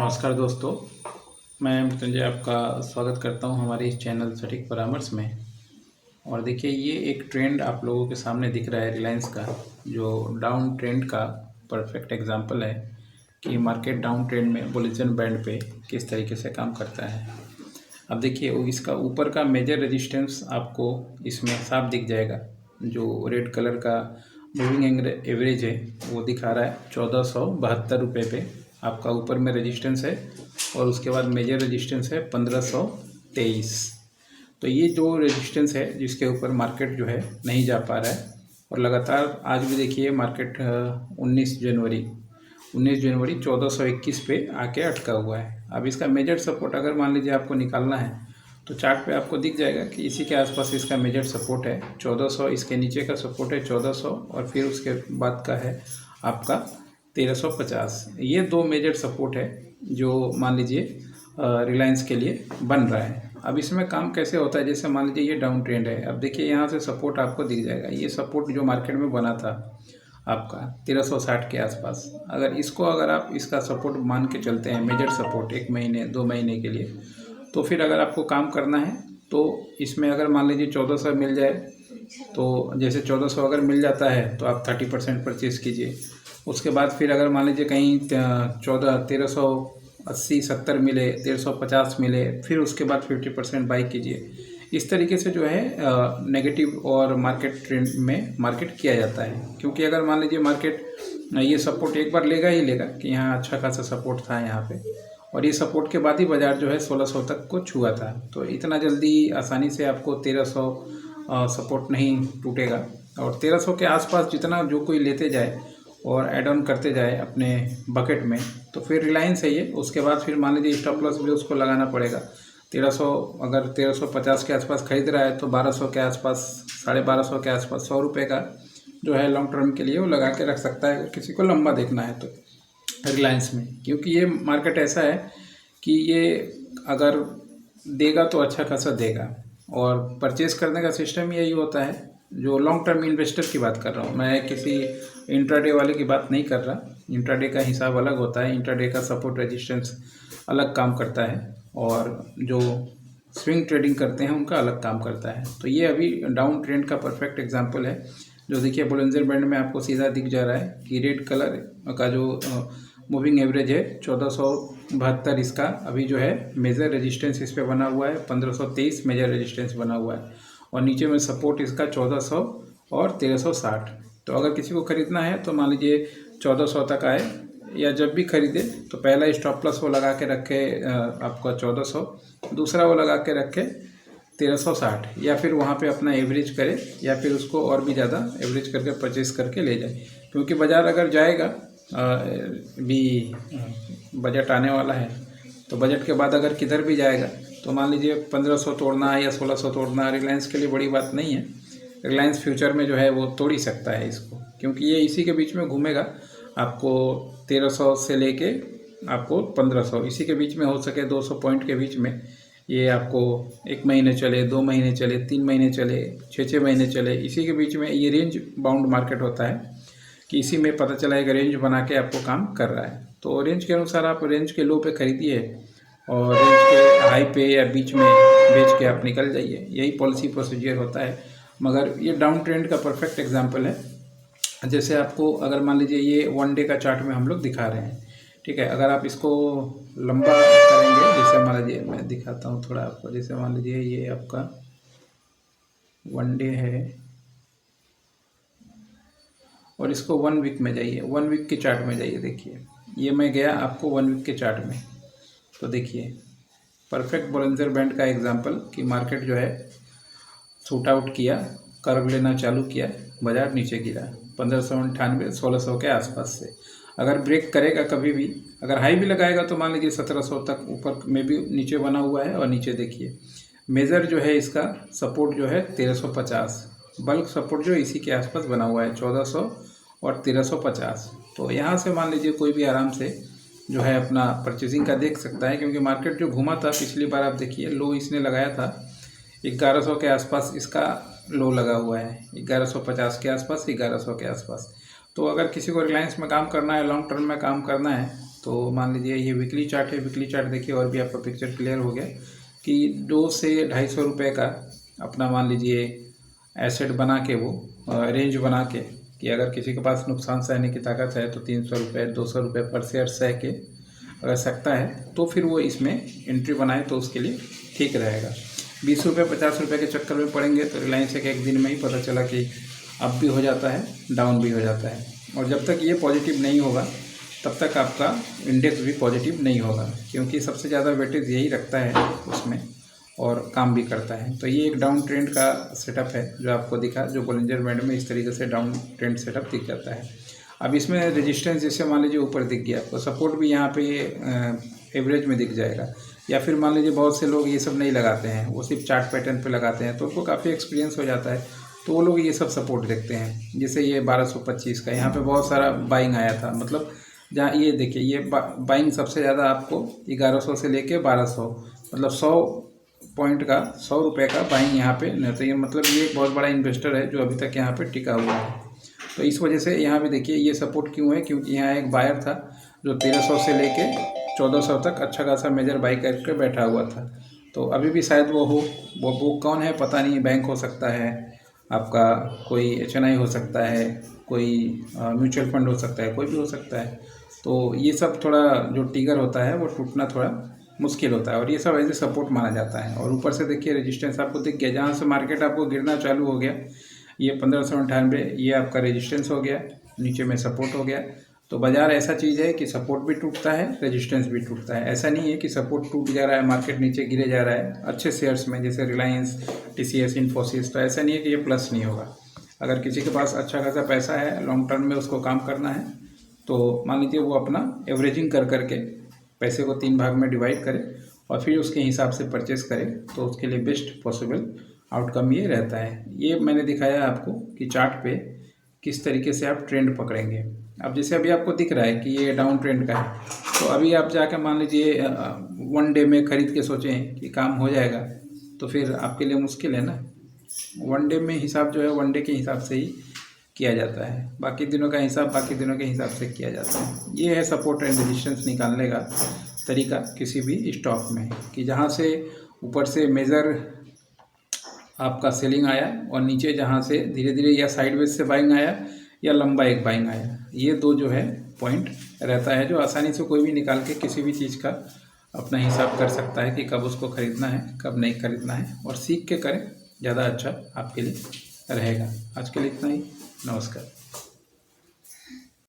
नमस्कार दोस्तों, मैं मृत्युंजय आपका स्वागत करता हूं हमारे इस चैनल सटीक परामर्श में। और देखिए, ये एक ट्रेंड आप लोगों के सामने दिख रहा है रिलायंस का, जो डाउन ट्रेंड का परफेक्ट एग्जांपल है कि मार्केट डाउन ट्रेंड में बुलियन बैंड पे किस तरीके से काम करता है। अब देखिए, इसका ऊपर का मेजर रेजिस्टेंस आपको इसमें साफ दिख जाएगा। जो रेड कलर का मूविंग एवरेज है वो दिखा रहा है 1472 रुपये पे आपका ऊपर में रेजिस्टेंस है, और उसके बाद मेजर रेजिस्टेंस है 1523। तो ये जो रेजिस्टेंस है जिसके ऊपर मार्केट जो है नहीं जा पा रहा है, और लगातार आज भी देखिए मार्केट 19 जनवरी 1421 पे आके अटका हुआ है। अब इसका मेजर सपोर्ट अगर मान लीजिए आपको निकालना है तो चार्ट पे आपको दिख जाएगा कि इसी के आसपास इसका मेजर सपोर्ट है 1400, इसके नीचे का सपोर्ट है 1400, और फिर उसके बाद का है आपका 1350। ये दो मेजर सपोर्ट है जो मान लीजिए रिलायंस के लिए बन रहा है। अब इसमें काम कैसे होता है, जैसे मान लीजिए ये डाउन ट्रेंड है। अब देखिए यहाँ से सपोर्ट आपको दिख जाएगा, ये सपोर्ट जो मार्केट में बना था आपका 1360 के आसपास, अगर आप इसका सपोर्ट मान के चलते हैं, मेजर सपोर्ट 1 महीने 2 महीने के लिए, तो फिर अगर आपको काम करना है तो इसमें अगर मान लीजिए 1400 मिल जाए, तो जैसे 1400 अगर मिल जाता है तो आप 30% परचेज़ कीजिए। उसके बाद फिर अगर मान लीजिए कहीं 1380-70 मिले, 1350 मिले, फिर उसके बाद 50% बाई कीजिए। इस तरीके से जो है नेगेटिव और मार्केट ट्रेंड में मार्केट किया जाता है। क्योंकि अगर मान लीजिए मार्केट ये सपोर्ट एक बार लेगा ही लेगा कि यहाँ अच्छा खासा सपोर्ट था यहाँ पे, और ये सपोर्ट के बाद ही बाज़ार जो है 1600 तक को छुआ था। तो इतना जल्दी आसानी से आपको 1300 सपोर्ट नहीं टूटेगा, और 1300 के आसपास जितना जो कोई लेते जाए और ऐड ऑन करते जाए अपने बकेट में, तो फिर रिलायंस है ये। उसके बाद फिर मान लीजिए स्टॉप लॉस भी उसको लगाना पड़ेगा। 1300 अगर 1350 के आसपास खरीद रहा है तो 1200 के आसपास, 1250 के आसपास 100 रुपये का जो है लॉन्ग टर्म के लिए वो लगा के रख सकता है, अगर किसी को लंबा देखना है तो रिलायंस में। क्योंकि ये मार्केट ऐसा है कि ये अगर देगा तो अच्छा खासा देगा, और परचेज़ करने का सिस्टम यही होता है। जो लॉन्ग टर्म इन्वेस्टर की बात कर रहा हूँ मैं, किसी इंट्राडे वाले की बात नहीं कर रहा। इंट्राडे का हिसाब अलग होता है, इंट्राडे का सपोर्ट रेजिस्टेंस अलग काम करता है, और जो स्विंग ट्रेडिंग करते हैं उनका अलग काम करता है। तो ये अभी डाउन ट्रेंड का परफेक्ट एग्जांपल है, जो देखिए बोलिंजर बैंड में आपको सीधा दिख जा रहा है कि रेड कलर का जो मूविंग एवरेज है 1472, इसका अभी जो है मेजर रेजिस्टेंस इस पे बना हुआ है 1523 मेजर रेजिस्टेंस बना हुआ है, और नीचे में सपोर्ट इसका 1400 और 1360। तो अगर किसी को ख़रीदना है तो मान लीजिए 1400 तक आए, या जब भी खरीदे तो पहला स्टॉप लॉस वो लगा के रखे आपका 1400, दूसरा वो लगा के रखे 1360, या फिर वहाँ पे अपना एवरेज करे, या फिर उसको और भी ज़्यादा एवरेज करके परचेज़ करके ले जाए। क्योंकि बाज़ार अगर जाएगा भी बजट आने वाला है, तो बजट के बाद अगर किधर भी जाएगा तो मान लीजिए 1500 तोड़ना है या 1600 तोड़ना है, रिलायंस के लिए बड़ी बात नहीं है। रिलायंस फ्यूचर में जो है वो तोड़ ही सकता है इसको, क्योंकि ये इसी के बीच में घूमेगा। आपको 1300 से लेके आपको 1500, इसी के बीच में हो सके 200 पॉइंट के बीच में ये आपको 1 महीने चले, 2 महीने चले, 3 महीने चले, 6 महीने चले, इसी के बीच में ये रेंज बाउंड मार्केट होता है कि इसी में पता चला एक रेंज बना के आपको काम कर रहा है। तो रेंज के अनुसार आप रेंज के लो पे खरीदिए और रेंज के हाई पे या बीच में बेच के आप निकल जाइए। यही पॉलिसी प्रोसीजर होता है। मगर ये डाउन ट्रेंड का परफेक्ट एग्जांपल है। जैसे आपको अगर मान लीजिए ये 1 डे का चार्ट में हम लोग दिखा रहे हैं, ठीक है। अगर आप इसको लंबा करेंगे, जैसे मान लीजिए मैं दिखाता हूँ थोड़ा आपको, जैसे मान लीजिए ये आपका 1 डे है, और इसको 1 वीक में जाइए, 1 वीक के चार्ट में जाइए। देखिए ये मैं गया आपको 1 वीक के चार्ट में, तो देखिए परफेक्ट बोलिंजर बैंड का एग्जांपल कि मार्केट जो है शूट आउट किया, कर्व लेना चालू किया, बाजार नीचे गिरा 1598 1600 के आसपास से। अगर ब्रेक करेगा कभी भी, अगर हाई भी लगाएगा तो मान लीजिए 1700 तक ऊपर में भी नीचे बना हुआ है। और नीचे देखिए मेज़र जो है इसका सपोर्ट जो है 1350, बल्क सपोर्ट जो इसी के आसपास बना हुआ है 1400 और 1350। तो यहाँ से मान लीजिए कोई भी आराम से जो है अपना परचेजिंग का देख सकता है, क्योंकि मार्केट जो घूमा था पिछली बार आप देखिए लो इसने लगाया था 1100 के आसपास, इसका लो लगा हुआ है 1150 के आसपास, 1100 के आसपास। तो अगर किसी को रिलायंस में काम करना है, लॉन्ग टर्म में काम करना है, तो मान लीजिए ये वीकली चार्ट है, वीकली चार्ट देखिए और भी आपका पिक्चर क्लियर हो गया कि 2 से 250 रुपये का अपना मान लीजिए एसेट बना के वो रेंज बना के कि अगर किसी के पास नुकसान सहने की ताकत है तो 300 रुपये 200 रुपये पर शेयर सह के अगर सकता है तो फिर वो इसमें एंट्री बनाए तो उसके लिए ठीक रहेगा। 20 रुपये 50 रुपये के चक्कर में पड़ेंगे तो रिलायंस एक दिन में ही पता चला कि अप भी हो जाता है, डाउन भी हो जाता है। और जब तक ये पॉजिटिव नहीं होगा तब तक आपका इंडेक्स भी पॉजिटिव नहीं होगा, क्योंकि सबसे ज़्यादा वेटेज यही रखता है उसमें और काम भी करता है। तो ये एक डाउन ट्रेंड का सेटअप है जो आपको दिखा, जो बोलिंजर बैंड में इस तरीके से डाउन ट्रेंड सेटअप दिख जाता है। अब इसमें रेजिस्टेंस जैसे मान लीजिए ऊपर दिख गया तो सपोर्ट भी यहाँ पे एवरेज में दिख जाएगा। या फिर मान लीजिए बहुत से लोग ये सब नहीं लगाते हैं, वो सिर्फ चार्ट पैटर्न पे लगाते हैं, तो उनको काफ़ी एक्सपीरियंस हो जाता है, तो वो लोग ये सब सपोर्ट देखते हैं। जैसे ये 1225 का यहाँ पे बहुत सारा बाइंग आया था, मतलब जहाँ ये देखिए ये बाइंग सबसे ज़्यादा आपको 1100 से लेके 1200, मतलब 100 पॉइंट का 100 रुपये का बाइंग यहाँ पे नहीं। तो ये मतलब ये एक बहुत बड़ा इन्वेस्टर है जो अभी तक यहाँ पे टिका हुआ है। तो इस वजह से यहाँ पे देखिए ये सपोर्ट क्यों है, क्योंकि यहाँ एक बायर था जो 1300 से लेके 1400 तक अच्छा खासा मेजर बाई करके बैठा हुआ था। तो अभी भी शायद वो हो, वो कौन है पता नहीं, बैंक हो सकता है आपका, कोई HNI हो सकता है, कोई म्यूचुअल फंड हो सकता है, कोई भी हो सकता है। तो ये सब थोड़ा जो ट्रिगर होता है वो टूटना थोड़ा मुश्किल होता है और ये सब ऐसे सपोर्ट माना जाता है। और ऊपर से देखिए रेजिस्टेंस आपको दिख गया, जहाँ से मार्केट आपको गिरना चालू हो गया ये 1598, ये आपका रेजिस्टेंस हो गया, नीचे में सपोर्ट हो गया। तो बाज़ार ऐसा चीज़ है कि सपोर्ट भी टूटता है, रेजिस्टेंस भी टूटता है। ऐसा नहीं है कि सपोर्ट टूट जा रहा है, मार्केट नीचे गिरे जा रहा है। अच्छे शेयर्स में जैसे रिलायंस, TCS, इन्फोसिस, तो ऐसा नहीं है कि ये प्लस नहीं होगा। अगर किसी के पास अच्छा खासा पैसा है, लॉन्ग टर्म में उसको काम करना है, तो मान लीजिए वो अपना एवरेजिंग कर करके पैसे को 3 भाग में डिवाइड करे और फिर उसके हिसाब से परचेस करे, तो उसके लिए बेस्ट पॉसिबल आउटकम ये रहता है। ये मैंने दिखाया आपको कि चार्ट पे किस तरीके से आप ट्रेंड पकड़ेंगे। अब जैसे अभी आपको दिख रहा है कि ये डाउन ट्रेंड का है, तो अभी आप जाकर मान लीजिए 1 डे में ख़रीद के सोचें कि काम हो जाएगा, तो फिर आपके लिए मुश्किल है ना। 1 डे में हिसाब जो है 1 डे के हिसाब से ही किया जाता है, बाकी दिनों का हिसाब बाकी दिनों के हिसाब से किया जाता है। ये है सपोर्ट एंड रेजिस्टेंस निकालने का तरीका किसी भी स्टॉक में, कि जहाँ से ऊपर से मेजर आपका सेलिंग आया और नीचे जहाँ से धीरे धीरे या साइडवेज से बाइंग आया या लंबा एक बाइंग आया, ये 2 जो है पॉइंट रहता है जो आसानी से कोई भी निकाल के किसी भी चीज़ का अपना हिसाब कर सकता है कि कब उसको ख़रीदना है कब नहीं ख़रीदना है, और सीख के करें, ज़्यादा अच्छा आपके लिए रहेगा। आज के लिए इतना ही, नमस्कार।